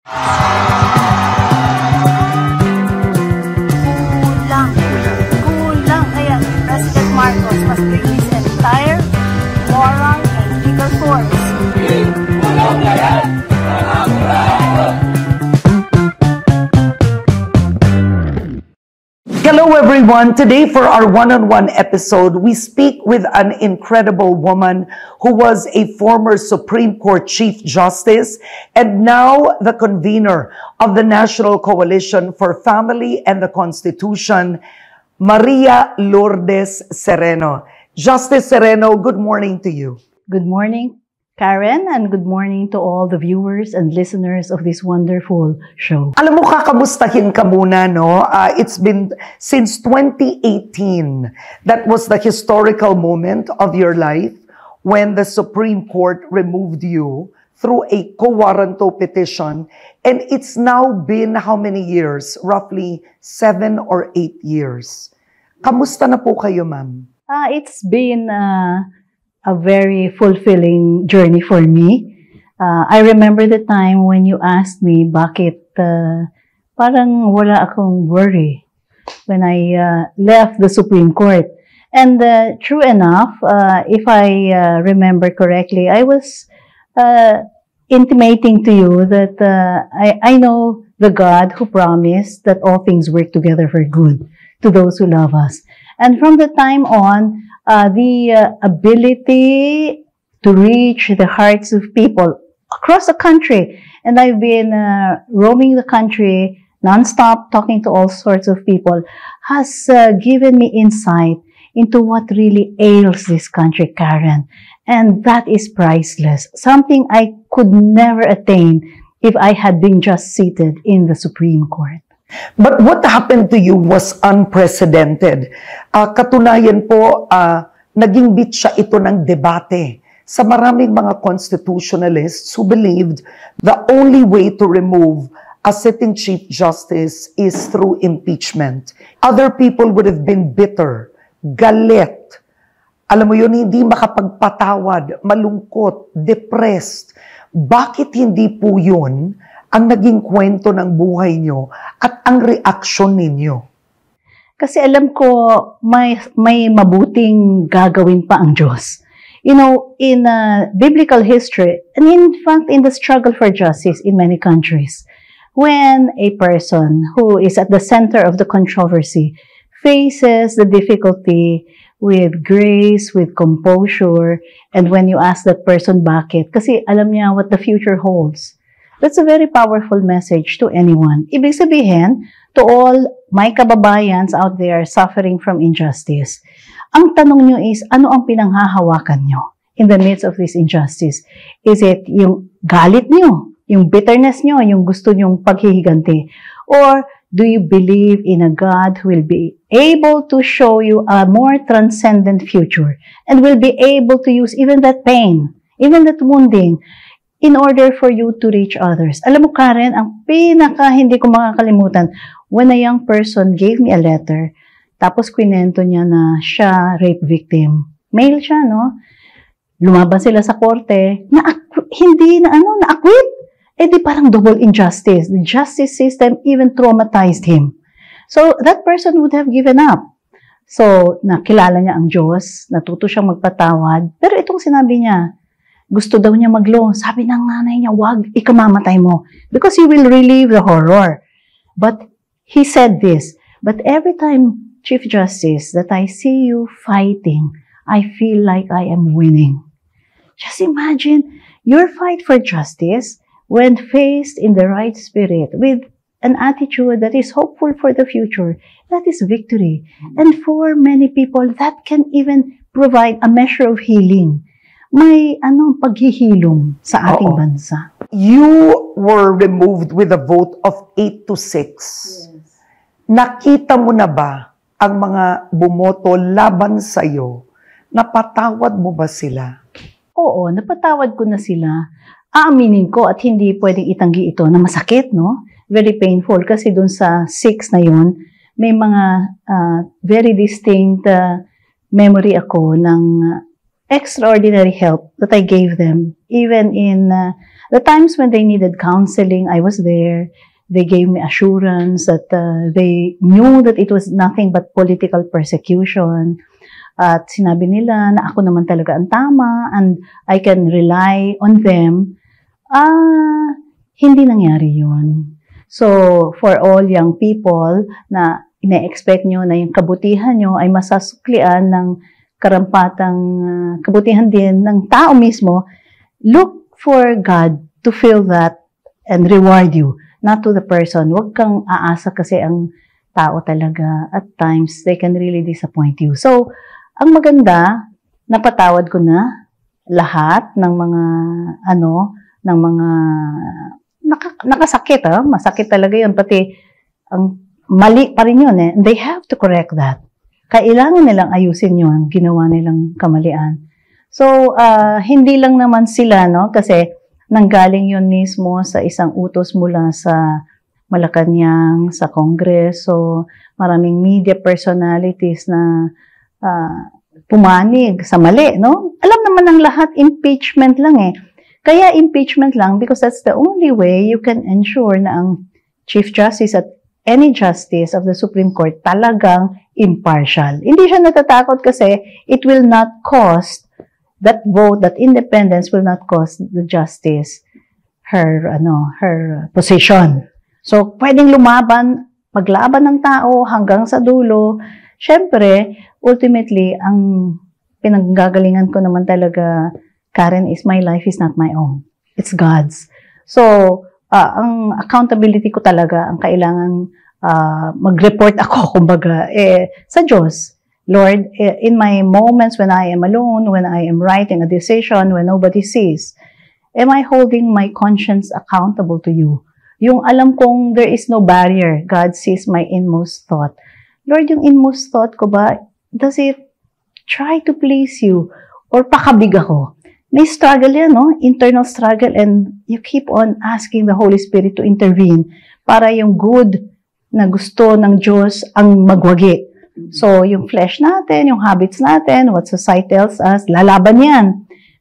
Kulang. Ayan, President Marcos must bring his entire moral and legal force. Hello everyone. Today for our one-on-one episode, we speak with an incredible woman who was a former Supreme Court Chief Justice and now the convener of the National Coalition for Family and the Constitution, Maria Lourdes Sereno. Justice Sereno, good morning to you. Good morning, Karen, and good morning to all the viewers and listeners of this wonderful show. Alam mo, kakamustahin ka muna, no? It's been since 2018. That was the historical moment of your life when the Supreme Court removed you through a quo warranto petition. And it's now been how many years? Roughly 7 or 8 years. Kamusta na po kayo, ma'am? It's been a very fulfilling journey for me. I remember the time when you asked me bakit parang wala akong worry when I left the Supreme Court. And true enough, if I remember correctly, I was intimating to you that I know the God who promised that all things work together for good to those who love us. And from the time on, the ability to reach the hearts of people across the country. And I've been roaming the country nonstop, talking to all sorts of people, has given me insight into what really ails this country, Karen. And that is priceless. Something I could never attain if I had been just seated in the Supreme Court. But what happened to you was unprecedented. Katunayan po, naging bitsa ito ng debate sa maraming mga constitutionalists who believed the only way to remove a sitting Chief Justice is through impeachment. Other people would have been bitter, galit. Alam mo yun, hindi makapagpatawad, malungkot, depressed. Bakit hindi po yun ang naging kwento ng buhay nyo at ang reaksyon ninyo? Kasi alam ko may mabuting gagawin pa ang Diyos. You know, in biblical history, and in fact in the struggle for justice in many countries, when a person who is at the center of the controversy faces the difficulty with grace, with composure, and when you ask that person bakit, kasi alam niya what the future holds. That's a very powerful message to anyone. Ibig sabihin, to all my kababayans out there suffering from injustice, ang tanong nyo is, ano ang pinanghahawakan nyo in the midst of this injustice? Is it yung galit nyo, yung bitterness nyo, yung gusto nyong paghihiganti? Or do you believe in a God who will be able to show you a more transcendent future and will be able to use even that pain, even that wounding, in order for you to reach others? Alam mo, Karen, ang pinaka hindi ko makakalimutan, when a young person gave me a letter, tapos kwinento niya na siya rape victim. Male siya, no? Lumaban sila sa korte, na-acquit. Eh di parang double injustice. The justice system even traumatized him. So that person would have given up. So, nakilala niya ang Diyos, natuto siyang magpatawad, pero itong sinabi niya, gusto daw niya mag-law. Sabi ng nanay niya, wag, ikamamatay mo. Because he will relieve the horror. But he said this, but every time, Chief Justice, that I see you fighting, I feel like I am winning. Just imagine your fight for justice when faced in the right spirit with an attitude that is hopeful for the future. That is victory. And for many people, that can even provide a measure of healing. May paghihilom sa ating bansa. You were removed with a vote of 8-6. Yes. Nakita mo na ba ang mga bumoto laban sa'yo? Napatawad mo ba sila? Oo, napatawad ko na sila. Aaminin ko at hindi pwedeng itanggi ito na masakit, no? Very painful kasi dun sa 6 na yun, may mga very distinct memory ako ng extraordinary help that I gave them, even in The times when they needed counseling, I was there. They gave me assurance that they knew that it was nothing but political persecution. At sinabi nila na ako naman talaga ang tama and I can rely on them. Hindi nangyari yun. So, for all young people na ina-expect nyo na yung kabutihan nyo ay masasuklian ng karampatang kabutihan din ng tao mismo, look for God to feel that and reward you, not to the person. Huwag kang aasa kasi ang tao talaga, at times, they can really disappoint you. So, ang maganda, napatawad ko na lahat ng mga, nakasakit, masakit talaga yun, pati, ang mali pa rin yun eh. They have to correct that. Kailangan nilang ayusin yun, ginawa nilang kamalian. So, hindi lang naman sila, no? Kasi, nanggaling yun mismo sa isang utos mula sa Malacanang, sa Kongreso, maraming media personalities na pumanig sa mali, no? Alam naman ng lahat, impeachment lang eh. Kaya impeachment lang because that's the only way you can ensure na ang Chief Justice at any justice of the Supreme Court talagang impartial. Hindi siya natatakot kasi it will not cost that vote, that independence will not cost the justice her position. So, pwedeng maglaban ng tao hanggang sa dulo. Syempre, ultimately, ang pinanggagalingan ko naman talaga, Karen, is my life is not my own. It's God's. So, ang accountability ko talaga, ang kailangan mag-report ako, kumbaga, sa Diyos. Lord, in my moments when I am alone, when I am writing a decision, when nobody sees, am I holding my conscience accountable to you? Yung alam kong there is no barrier, God sees my inmost thought. Lord, yung inmost thought ko ba, does it try to please you? Or pakabig ako? May struggle yan, no? Internal struggle, and you keep on asking the Holy Spirit to intervene para yung good na gusto ng Diyos ang magwagi. So, yung flesh natin, yung habits natin, what society tells us, lalaban yan.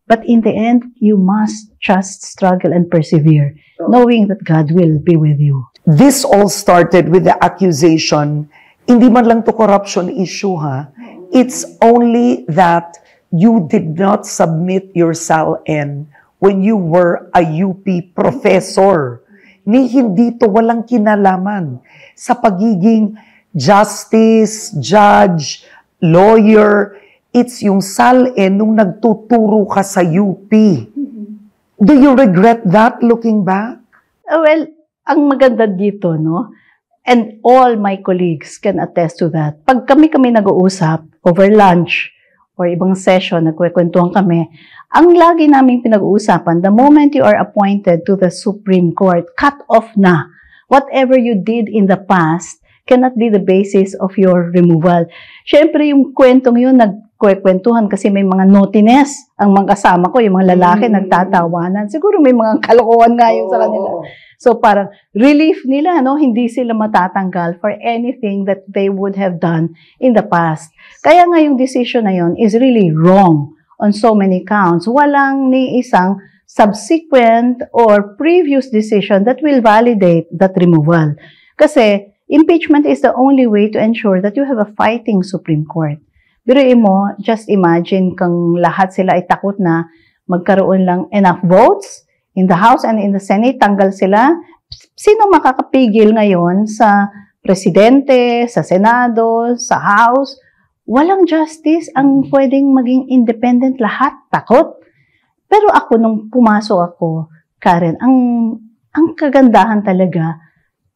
But in the end, you must just struggle and persevere, knowing that God will be with you. This all started with the accusation, hindi man lang to corruption issue, ha? It's only that you did not submit your SALN when you were a UP professor. Hindi to walang kinalaman sa pagiging justice, judge, lawyer. It's yung SALN nung nagtuturo ka sa UP. Do you regret that looking back? Well, ang maganda dito, no? And all my colleagues can attest to that. Pag kami nag-uusap over lunch or ibang session, nagkwekwentuhan kami, ang lagi naming pinag-uusapan, the moment you are appointed to the Supreme Court, cut off na. Whatever you did in the past cannot be the basis of your removal. Siyempre, yung kwentong yun, nagkwekwentuhan kasi may mga naughtiness. Ang mga kasama ko, yung mga lalaki, nagtatawanan. Siguro may mga kalokohan nga yun sa kanila. So parang relief nila, no? Hindi sila matatanggal for anything that they would have done in the past. Kaya nga yung decision na yun is really wrong on so many counts. Walang ni isang subsequent or previous decision that will validate that removal. Kasi impeachment is the only way to ensure that you have a fighting Supreme Court. Biruin mo, just imagine kung lahat sila ay takot na magkaroon lang enough votes in the House and in the Senate, tanggal sila. Sino makakapigil ngayon sa Presidente, sa Senado, sa House? Walang justice ang pwedeng maging independent, lahat takot. Pero ako, nung pumasok ako, Karen, ang kagandahan talaga,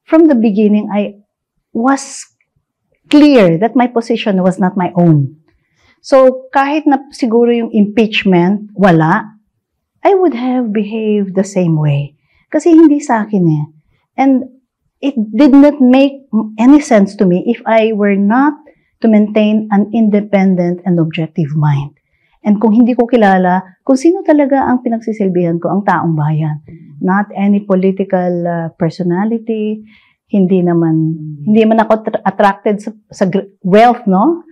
from the beginning, I was clear that my position was not my own. So, kahit na siguro yung impeachment, wala, I would have behaved the same way. Kasi hindi sa akin eh. And it did not make any sense to me if I were not to maintain an independent and objective mind. And kung hindi ko kilala, kung sino talaga ang pinagsisilbihan ko, ang taong bayan. Not any political personality, hindi man ako attracted sa wealth, no?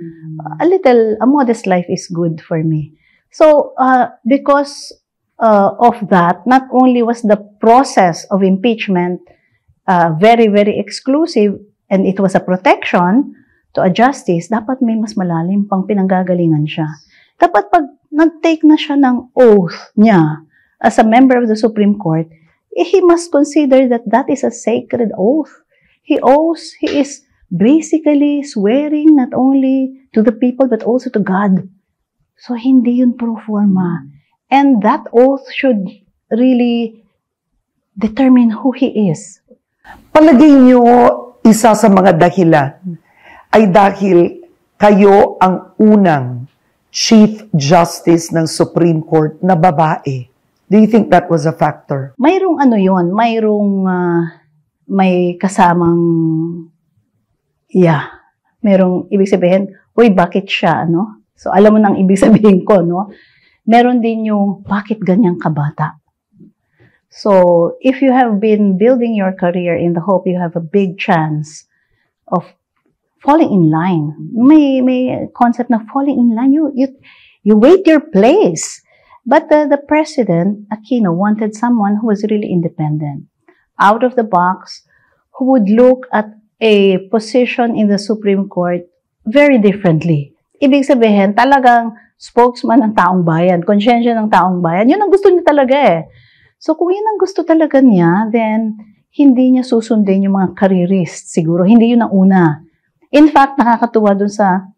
A modest life is good for me. So, because of that, not only was the process of impeachment very, very exclusive and it was a protection to a justice, dapat may mas malalim pang pinanggagalingan siya. Dapat pag nag-take na siya ng oath niya as a member of the Supreme Court, he must consider that that is a sacred oath. He is basically swearing not only to the people but also to God. So hindi yun pro forma. And that oath should really determine who he is. Palagay niyo, isa sa mga dahilan ay dahil kayo ang unang Chief Justice ng Supreme Court na babae. Do you think that was a factor? Mayroong ano yun, may kasamang, merong ibig sabihin, uy, bakit siya, no? So, alam mo nang ibig sabihin ko, no? Meron din yung, bakit ganyang kabata? So, if you have been building your career in the hope you have a big chance of falling in line, may concept na falling in line, you wait your place. But the President, Aquino, wanted someone who was really independent, out of the box, who would look at a position in the Supreme Court very differently. Ibig sabihin, talagang spokesman ng taong bayan, konsyensya ng taong bayan. Yun ang gusto niya talaga eh. So kung yun ang gusto talaga niya, then hindi niya susundin yung mga careerists siguro. Hindi yun ang una. In fact, nakakatuwa dun sa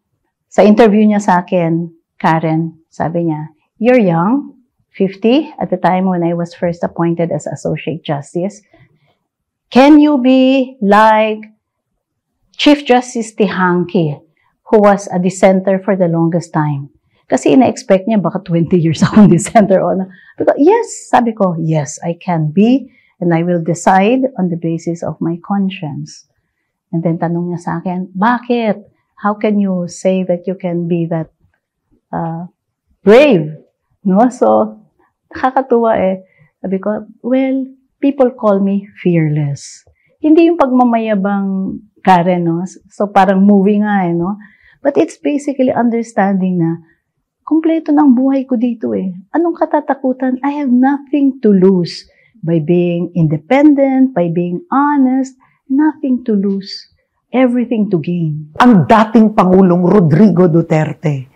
interview niya sa akin, Karen, sabi niya, you're young, 50 at the time when I was first appointed as Associate Justice. Can you be like Chief Justice Tihanki, who was a dissenter for the longest time? Kasi ina-expect niya baka 20 years akong dissenter o na. Because, yes, sabi ko, yes, I can be and I will decide on the basis of my conscience. And then tanong niya sa akin, bakit? How can you say that you can be that brave? No? So, nakakatuwa eh. Sabi ko, well, people call me fearless. Hindi yung pagmamayabang Karen, no? So, parang movie nga eh, no? But it's basically understanding na kumpleto ng buhay ko dito eh. Anong katatakutan? I have nothing to lose by being independent, by being honest, nothing to lose, everything to gain. Ang dating Pangulong Rodrigo Duterte,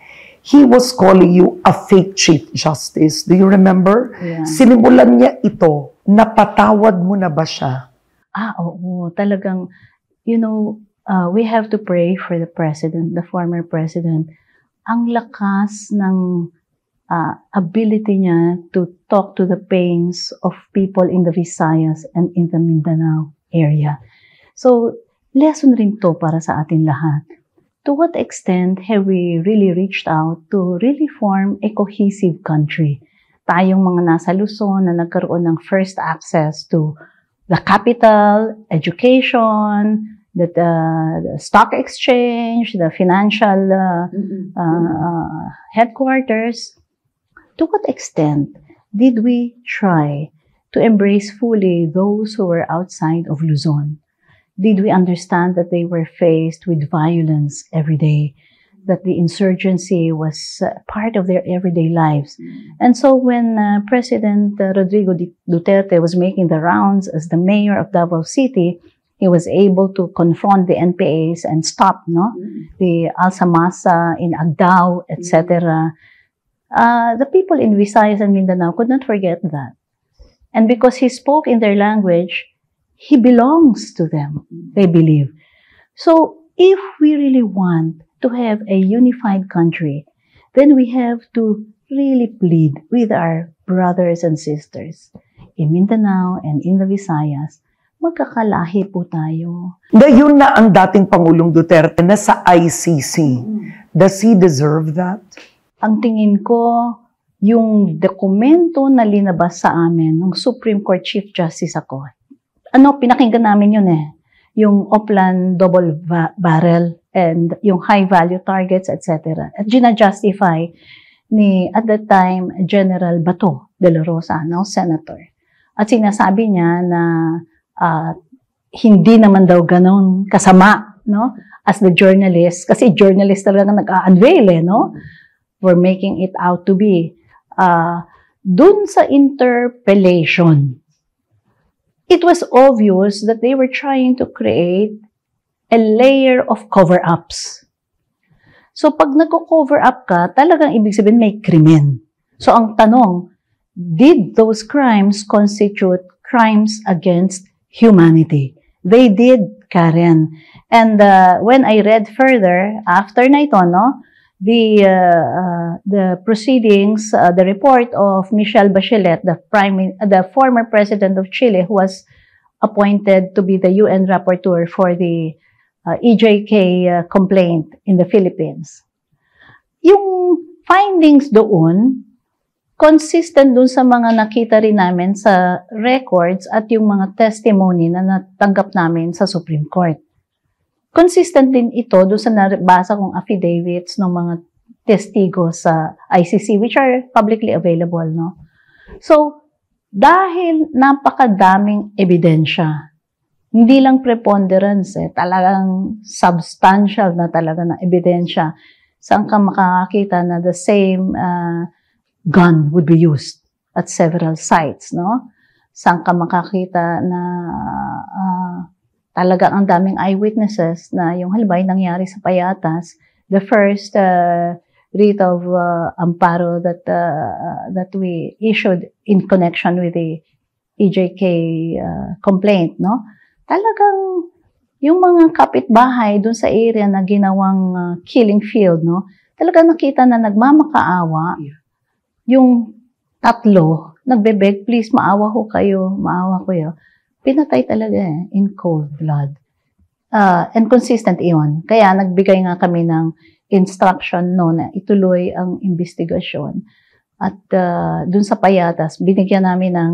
he was calling you a fake Chief Justice. Do you remember? Yeah. Sinimulan niya ito, napatawad mo na ba siya? Oo. Talagang, we have to pray for the president, the former president. Ang lakas ng ability niya to talk to the pains of people in the Visayas and in the Mindanao area. So, lesson rin to para sa atin lahat. To what extent have we really reached out to really form a cohesive country? Tayong mga nasa Luzon na nagkaroon ng first access to the capital, education, the stock exchange, the financial headquarters. To what extent did we try to embrace fully those who were outside of Luzon? Did we understand that they were faced with violence every day, that the insurgency was part of their everyday lives? And so when President Rodrigo Duterte was making the rounds as the mayor of Davao City, he was able to confront the NPAs and stop the Alsamasa in Agdao, etc. The people in Visayas and Mindanao could not forget that. And because he spoke in their language, he belongs to them, they believe. So if we really want to have a unified country, then we have to really plead with our brothers and sisters in Mindanao and in the Visayas. Magkakalahi po tayo. Ngayon na ang dating Pangulong Duterte na sa ICC. Does he deserve that? Ang tingin ko, yung dokumento na linabas sa amin ng Supreme Court Chief Justice ako, pinakinggan namin yun eh. Yung Oplan double barrel and yung high value targets, etc. At gina-justify ni, at that time, General Bato de la Rosa, now Senator. At sinasabi niya na hindi naman daw ganon kasama, no? As the journalist, kasi journalist talaga nag-unveil, no? For making it out to be. dun sa interpellation, it was obvious that they were trying to create a layer of cover-ups. So pag nagko-cover up ka, talagang ibig sabihin may krimen. So ang tanong, did those crimes constitute crimes against humanity? They did, Karen. And when I read further, after na ito, no, the proceedings, the report of Michelle Bachelet, the former president of Chile, who was appointed to be the UN rapporteur for the EJK complaint in the Philippines. Yung findings doon, consistent doon sa mga nakita rin namin sa records at yung mga testimony na natanggap namin sa Supreme Court. Consistent din ito doon sa nabasa kong affidavits ng mga testigo sa ICC, which are publicly available, no? So, dahil napakadaming ebidensya, hindi lang preponderance, talagang substantial na talaga na ebidensya, saan ka makakakita na the same gun would be used at several sites, no? Saan ka makakita na talagang ang daming eyewitnesses na yung halimbawa nangyari sa Payatas, the first writ of amparo that we issued in connection with the EJK complaint, no? Talagang yung mga kapitbahay dun sa area na ginawang killing field, no? Talagang nakita na nagmamakaawa. Yung tatlo, nagbe-beg, please, maawa ko kayo. Pinatay talaga in cold blood. And consistent iyon. Kaya nagbigay nga kami ng instruction no, na ituloy ang investigasyon. At dun sa Payatas, binigyan namin ng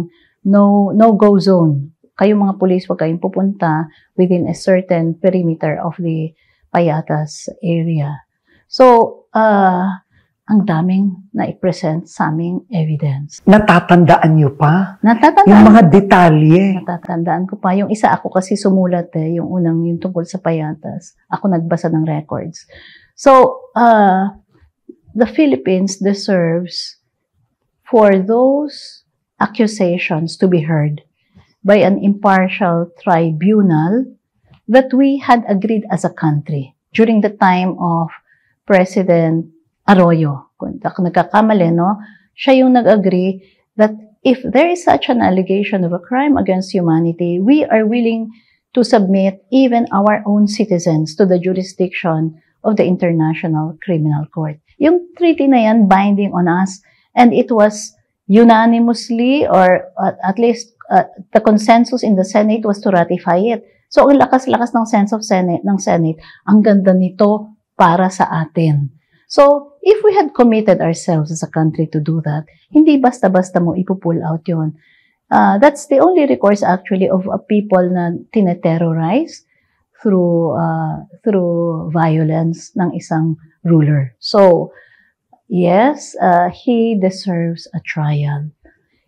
no-go zone. Kayong mga pulis, huwag kayong pupunta within a certain perimeter of the Payatas area. So, ang daming na-present sa aming evidence. Natatandaan niyo pa? Natatandaan. Yung mga detalye. Natatandaan ko pa. Yung isa ako kasi sumulat yung unang yung tungkol sa Payatas. Ako nagbasa ng records. So, the Philippines deserves for those accusations to be heard by an impartial tribunal that we had agreed as a country during the time of President Arroyo. Kung nagkakamali, no? Siya yung nag-agree that if there is such an allegation of a crime against humanity, we are willing to submit even our own citizens to the jurisdiction of the International Criminal Court. Yung treaty na yan binding on us, and it was unanimously, or at least the consensus in the Senate was to ratify it. So, ang lakas-lakas ng Senate, ang ganda nito para sa atin. So, if we had committed ourselves as a country to do that, hindi basta-basta mo ipupull out yun. That's the only recourse actually of a people na tineterrorize through violence ng isang ruler. So, yes, he deserves a trial.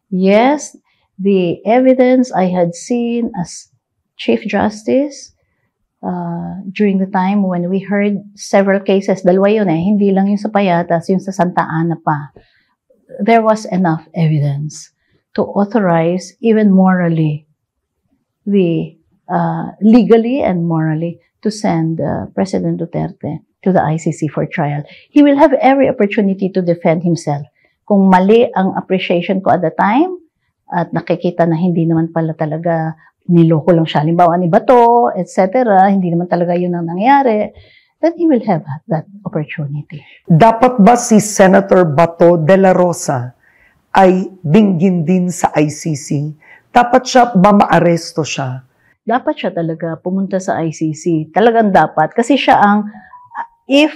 Yes, the evidence I had seen as Chief Justice during the time when we heard several cases, dalawa yun hindi lang yung sa Payatas, yung sa Santa Ana pa. There was enough evidence to authorize even morally, legally and morally, to send President Duterte to the ICC for trial. He will have every opportunity to defend himself. Kung mali ang appreciation ko at the time, at nakikita na hindi naman pala talaga niloko lang siya, halimbawa ni Bato, etc., hindi naman talaga yun ang nangyari, then he will have that opportunity. Dapat ba si Senator Bato de la Rosa ay dinggin din sa ICC? Dapat siya ba maaresto siya? Dapat siya talaga pumunta sa ICC. Talagang dapat. Kasi siya ang, if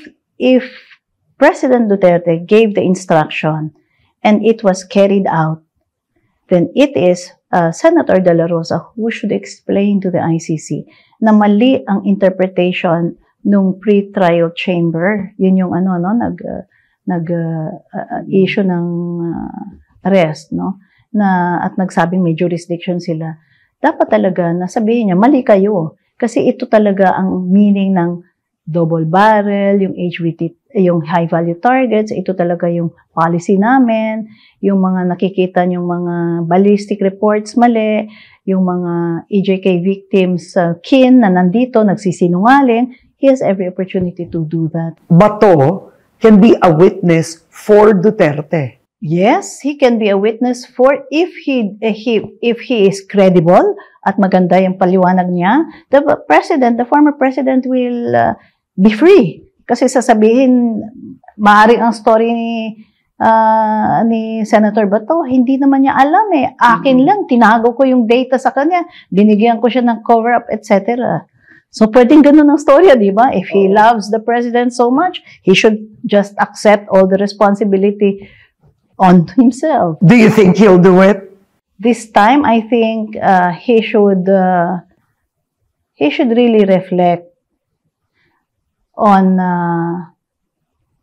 President Duterte gave the instruction and it was carried out, then it is Senator De La Rosa who should explain to the ICC na mali ang interpretation nung pre-trial chamber. Yun yung nag-issue ng arrest, no? At nagsabing may jurisdiction sila. Dapat talaga na sabihin niya, mali kayo. Kasi ito talaga ang meaning ng double barrel, yung HVT, yung high value targets, ito talaga yung policy namin, yung mga nakikita yung mga ballistic reports mali, yung mga EJK victims kin na nandito, nagsisinungaling, he has every opportunity to do that. Bato can be a witness for Duterte. Yes, he can be a witness for if he is credible at maganda yung paliwanag niya, the former president will be free. Kasi sasabihin, maaaring ang story ni Senator Bato, hindi naman niya alam eh. Akin lang, tinago ko yung data sa kanya, binigyan ko siya ng cover-up, etc. So, pwedeng ganun ang storya, di ba? If he loves the president so much, he should just accept all the responsibility on himself. Do you think he'll do it? This time, I think he should really reflect on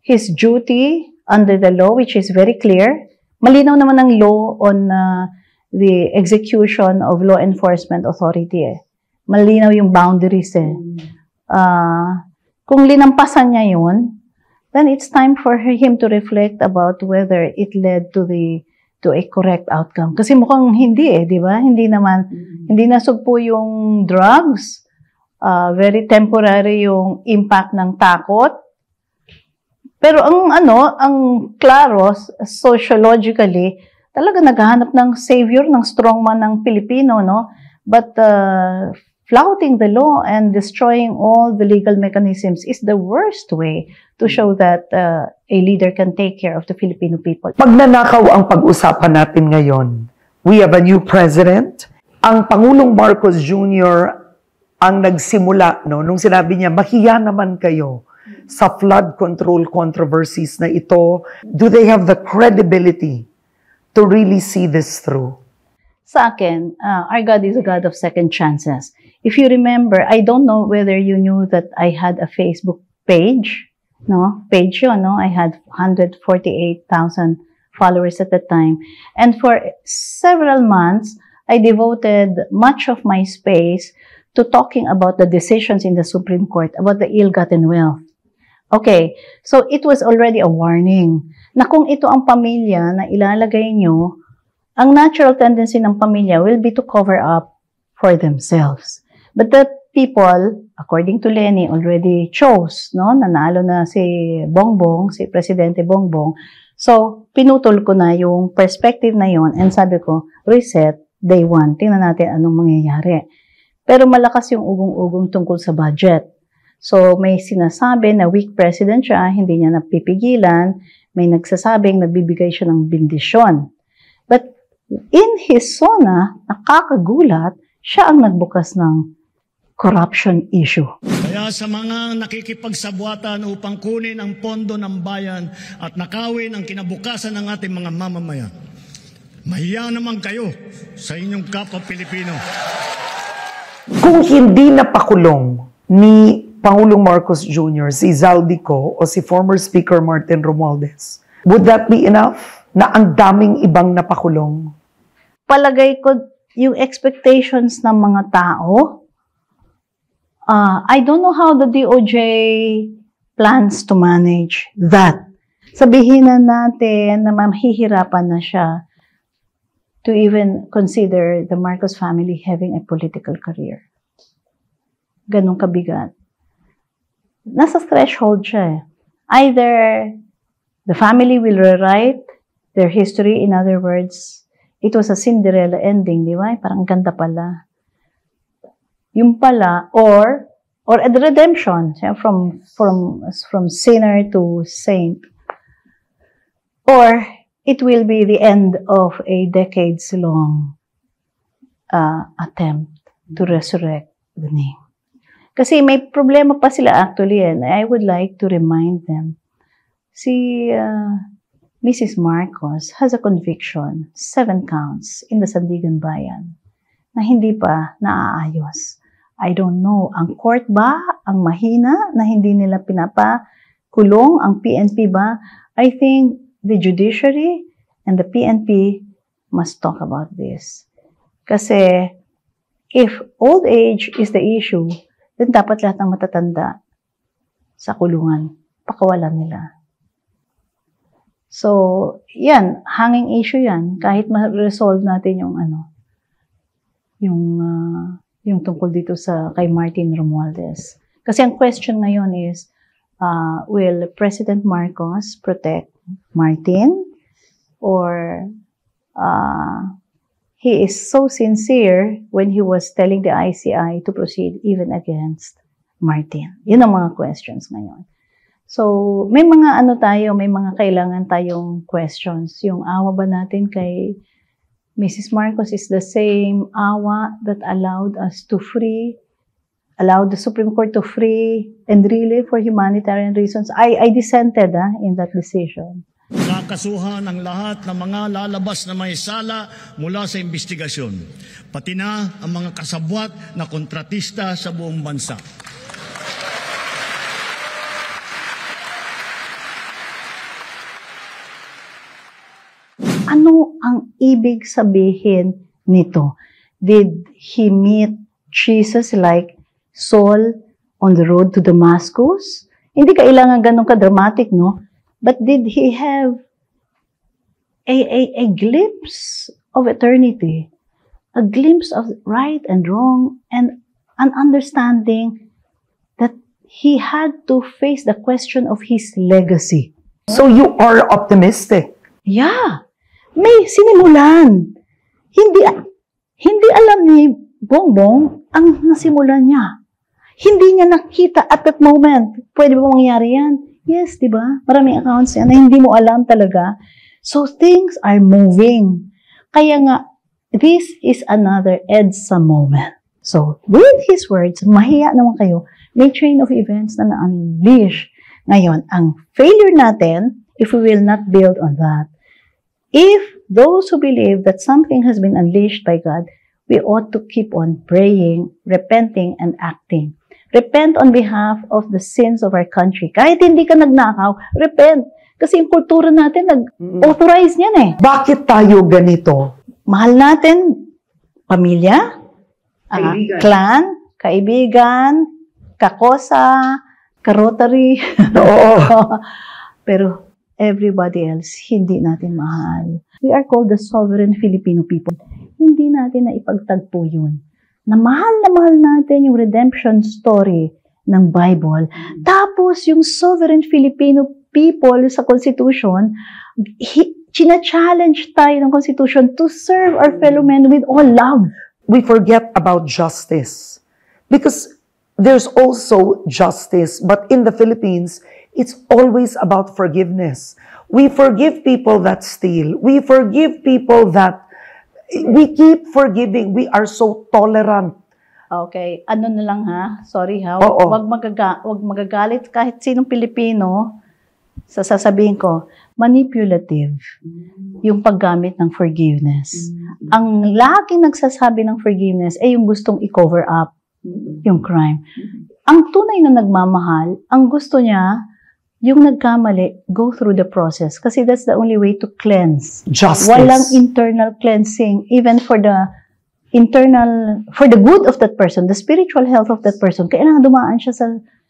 his duty under the law, which is very clear. Malinaw naman ang law on the execution of law enforcement authority. Malinaw yung boundaries Kung linampasan niya yun, then it's time for him to reflect about whether it led to a correct outcome. Kasi mukhang hindi di ba? Hindi nasugpo yung drugs. Very temporary yung impact ng takot. Pero ang klaro, sociologically, talaga naghahanap ng savior, ng strongman ng Pilipino, no? But flouting the law and destroying all the legal mechanisms is the worst way to show that a leader can take care of the Filipino people. Pagnanakaw ang pag-usapan natin ngayon. We have a new president. Ang Pangulong Marcos Jr. ang nagsimula, no, nung sinabi niya, mahiya naman kayo sa flood control controversies na ito. Do they have the credibility to really see this through? Sa akin, our God is a God of second chances. If you remember, I don't know whether you knew that I had a Facebook page, no? Page yun, no? I had 148,000 followers at the time. And for several months, I devoted much of my space to talking about the decisions in the Supreme Court about the ill-gotten wealth. Okay, so it was already a warning na kung ito ang pamilya na ilalagay nyo, ang natural tendency ng pamilya will be to cover up for themselves. But the people, according to Lenny, already chose, no? Nanalo na si Bongbong, si Presidente Bongbong. So, pinutol ko na yung perspective na yon and sabi ko, reset, day one. Tingnan natin anong mangyayari. Pero malakas yung ugong-ugong tungkol sa budget. So, may sinasabi na weak president siya, hindi niya napipigilan. May nagsasabing nagbibigay siya ng bindisyon. But in his zona, nakakagulat, siya ang nagbukas ng corruption issue. Kaya sa mga nakikipagsabwatan upang kunin ang pondo ng bayan at nakawin ang kinabukasan ng ating mga mamamayan, mahiya naman kayo sa inyong kapwa Pilipino. Kung hindi napakulong ni Pangulong Marcos Jr. si Zaldico o si former Speaker Martin Romualdez, would that be enough na ang daming ibang napakulong? Palagay ko yung expectations ng mga tao, I don't know how the DOJ plans to manage that. Sabihin na natin na mahihirapan na siya to even consider the Marcos family having a political career. Ganun kabigat. Nasa threshold siya. Either the family will rewrite their history, in other words, it was a Cinderella ending, di ba? Parang ganda pala. Yung pala, or a redemption, from sinner to saint. Or it will be the end of a decades-long attempt to resurrect the name. Kasi may problema pa sila actually, and I would like to remind them. Si Mrs. Marcos has a conviction, 7 counts in the Sandigan Bayan, na hindi pa naaayos. I don't know, ang court ba ang mahina na hindi nila pinapakulong? Ang PNP ba? I think the judiciary and the PNP must talk about this. Kasi if old age is the issue, then dapat lahat ng matatanda sa kulungan. Pakawalan nila. So, yan, hanging issue yan. Kahit ma-resolve natin yung yung tungkol dito kay Martin Romualdez. Kasi ang question ngayon is, will President Marcos protect Martin? Or he is so sincere when he was telling the ICI to proceed even against Martin? Yun ang mga questions ngayon. So, may mga may mga kailangan tayong questions. Yung awa ba natin kay Mrs. Marcos is the same awa that allowed the Supreme Court to free Enrile for humanitarian reasons. I dissented in that decision. Kakasuhan ang lahat ng mga lalabas na may sala mula sa investigasyon, pati na ang mga kasabwat na kontratista sa buong bansa. Ano ang ibig sabihin nito? Did he meet Jesus like Saul on the road to Damascus? Hindi kailangan ganun ka-dramatic, no? But did he have a glimpse of eternity? A glimpse of right and wrong, and an understanding that he had to face the question of his legacy. So you are optimistic. Yeah. May sinimulan. Hindi alam ni Bongbong ang nasimulan niya. Hindi niya nakita at that moment. Pwede ba mangyari yan? Yes, di ba? Maraming accounts yan na hindi mo alam talaga. So things are moving. Kaya nga, this is another EDSA moment. So, with his words, mahiya naman kayo, may chain of events na na-unleash. Ngayon, ang failure natin, if we will not build on that, if those who believe that something has been unleashed by God, we ought to keep on praying, repenting, and acting. Repent on behalf of the sins of our country. Kahit hindi ka nagnakaw, repent. Kasi yung kultura natin, nag-authorize niyan eh. Bakit tayo ganito? Mahal natin pamilya, clan, kaibigan, kakosa, karotary. Oo. Pero everybody else, hindi natin mahal. We are called the sovereign Filipino people. Hindi natin na ipagtagpo yun. Na mahal natin yung redemption story ng Bible. Tapos yung sovereign Filipino people sa Constitution, china-challenge tayo ng Constitution to serve our fellow men with all love. We forget about justice. Because there's also justice, but in the Philippines, it's always about forgiveness. We forgive people that steal. We forgive people that we keep forgiving. We are so tolerant. Okay, ano na lang ha? Sorry ha. Oo. Wag magagalit kahit sinong Pilipino. Sasabihin ko, manipulative yung paggamit ng forgiveness. Ang laging nagsasabi ng forgiveness ay yung gustong i-cover up yung crime. Ang tunay na nagmamahal, ang gusto niya, yung nagkamali, go through the process. Kasi that's the only way to cleanse. Justice. Walang internal cleansing, even for the good of that person, the spiritual health of that person. Kailangan dumaan siya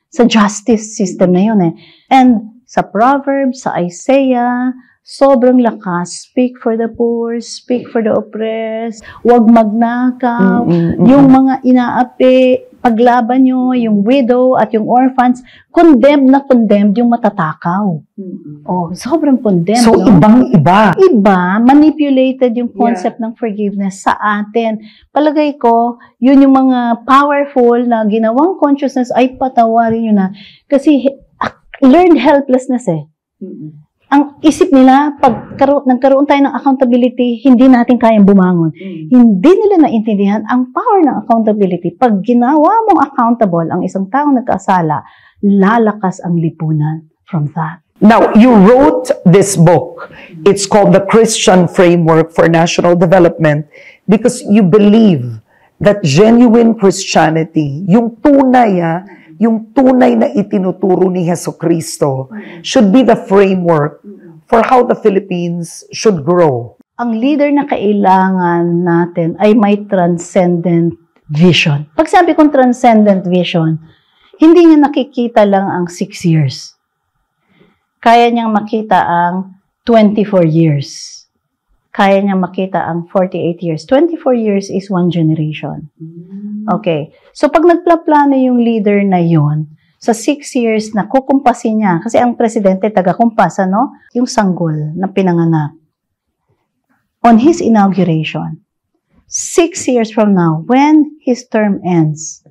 sa justice system na yun eh. And sa Proverbs, sa Isaiah, sobrang lakas. Speak for the poor, speak for the oppressed, huwag magnakaw, yung mga inaapi, paglaban nyo, yung widow at yung orphans, condemned yung matatakaw. Oh, sobrang condemned. So, no? ibang-iba. Iba, manipulated yung concept ng forgiveness sa atin. Palagay ko, yun yung mga powerful na ginawang consciousness ay patawarin nyo na. Kasi learned helplessness eh. Ang isip nila, pag nagkaroon tayo ng accountability, hindi natin kayang bumangon. Hindi nila naintindihan ang power ng accountability. Pag ginawa mong accountable ang isang taong nagkasala, lalakas ang lipunan from that. Now, you wrote this book. It's called The Christian Framework for National Development because you believe that genuine Christianity, yung tunay na itinuturo ni Jesucristo should be the framework for how the Philippines should grow. Ang leader na kailangan natin ay may transcendent vision. Pag sabi kong transcendent vision, Hindi niya nakikita lang ang 6 years. Kaya niyang makita ang 24 years. Kaya niyang makita ang 48 years. 24 years is 1 generation. Okay. So, pag nagplaplano yung leader na yon, sa 6 years na kukumpasin niya, kasi ang presidente taga-kumpas, ano? Yung sanggol na pinanganak. On his inauguration, 6 years from now, when his term ends,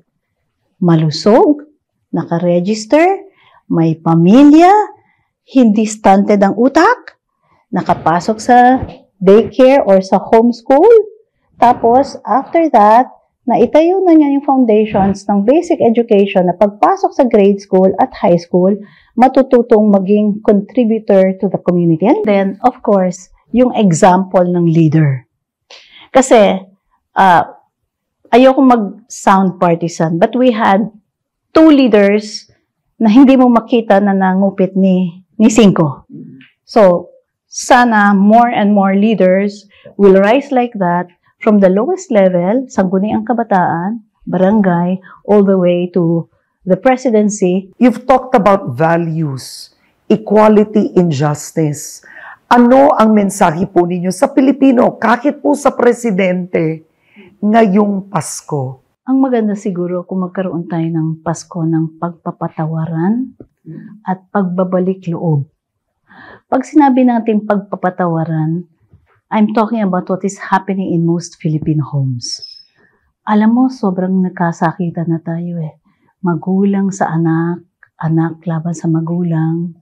malusog, nakaregister, may pamilya, hindi stunted ang utak, nakapasok sa daycare or sa homeschool. Tapos, after that, naitayo na niya yung foundations ng basic education na pagpasok sa grade school at high school, matututong maging contributor to the community. And then, of course, yung example ng leader. Kasi, ayoko mag-sound partisan, but we had 2 leaders na hindi mo makita na nangupit ni Cinco. So, sana more and more leaders will rise like that from the lowest level, sangguniang kabataan, barangay, all the way to the presidency. You've talked about values, equality and justice. Ano ang mensahe po ninyo sa Pilipino, kahit po sa presidente, ngayong Pasko? Ang maganda siguro kung magkaroon tayo ng Pasko ng pagpapatawaran at pagbabalik loob. Pag sinabi natin pagpapatawaran, I'm talking about what is happening in most Filipino homes. Alam mo, sobrang nagkasakitan na tayo eh. Magulang sa anak, anak laban sa magulang.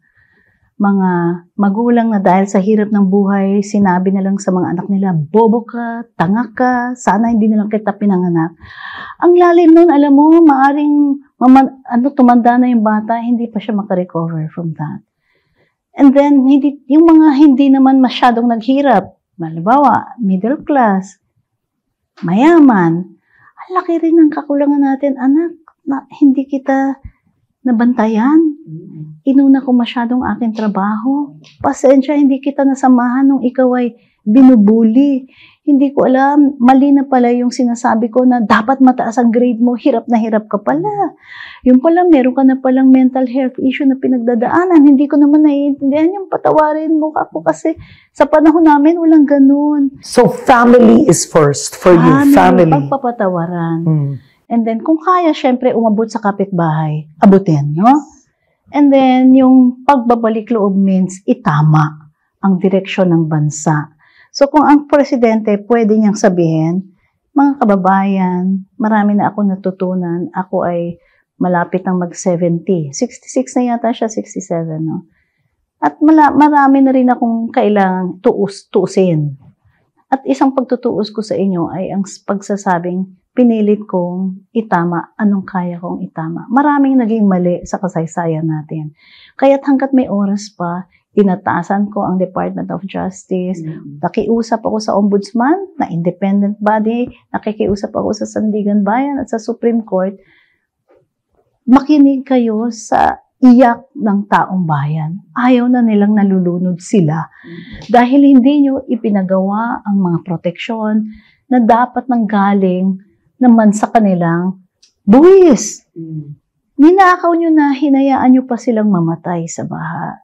Mga magulang na dahil sa hirap ng buhay, sinabi na lang sa mga anak nila, bobo ka, tanga ka, sana hindi na lang kita pinanganak. Ang lalim nun, alam mo, maaring tumanda na yung bata, hindi pa siya makarecover from that. And then, yung mga hindi naman masyadong naghirap, halimbawa, middle class, mayaman, ang laki rin ng kakulangan natin, anak, na hindi kita nabantayan. Inuna ko masyadong aking trabaho. Pasensya, hindi kita nasamahan nung ikaw ay binubuli. Hindi ko alam, mali na pala yung sinasabi ko na dapat mataas ang grade mo, hirap na hirap ka pala. Yung pala, meron ka na palang mental health issue na pinagdadaanan. Hindi ko naman naiintindihan yung patawarin mo ako kasi sa panahon namin, walang ganun. So, family is first for you, family. Pagpapatawaran. And then, kung kaya, syempre, umabot sa kapitbahay, abutin, no? And then, yung pagbabalik loob means itama ang direksyon ng bansa. So, kung ang presidente pwede niyang sabihin, mga kababayan, marami na ako natutunan, ako ay malapit ng mag-70. 66 na yata siya, 67, no? At marami na rin akong kailangang tuusin. At isang pagtutuos ko sa inyo ay ang pagsasabing, pinilit kong itama anong kaya kong itama. Maraming naging mali sa kasaysayan natin. Kaya't hanggat may oras pa, inatasan ko ang Department of Justice. Nakiusap ako sa Ombudsman na independent body. Nakikiusap ako sa Sandigan Bayan at sa Supreme Court. Makinig kayo sa iyak ng taong bayan. Ayaw na nilang nalulunod sila. Dahil hindi nyo ipinagawa ang mga proteksyon na dapat nanggaling naman sa kanilang buwis. Ninakaw nyo na, hinayaan nyo pa silang mamatay sa baha.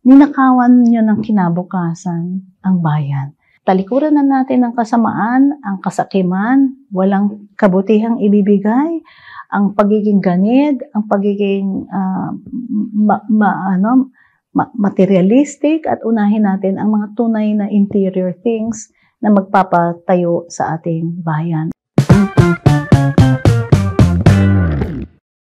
Ninakawan nyo ng kinabukasan ang bayan. Talikuran na natin ang kasamaan, ang kasakiman, walang kabutihang ibibigay, ang pagiging ganid, ang pagiging materialistic, at unahin natin ang mga tunay na interior things na magpapatayo sa ating bayan.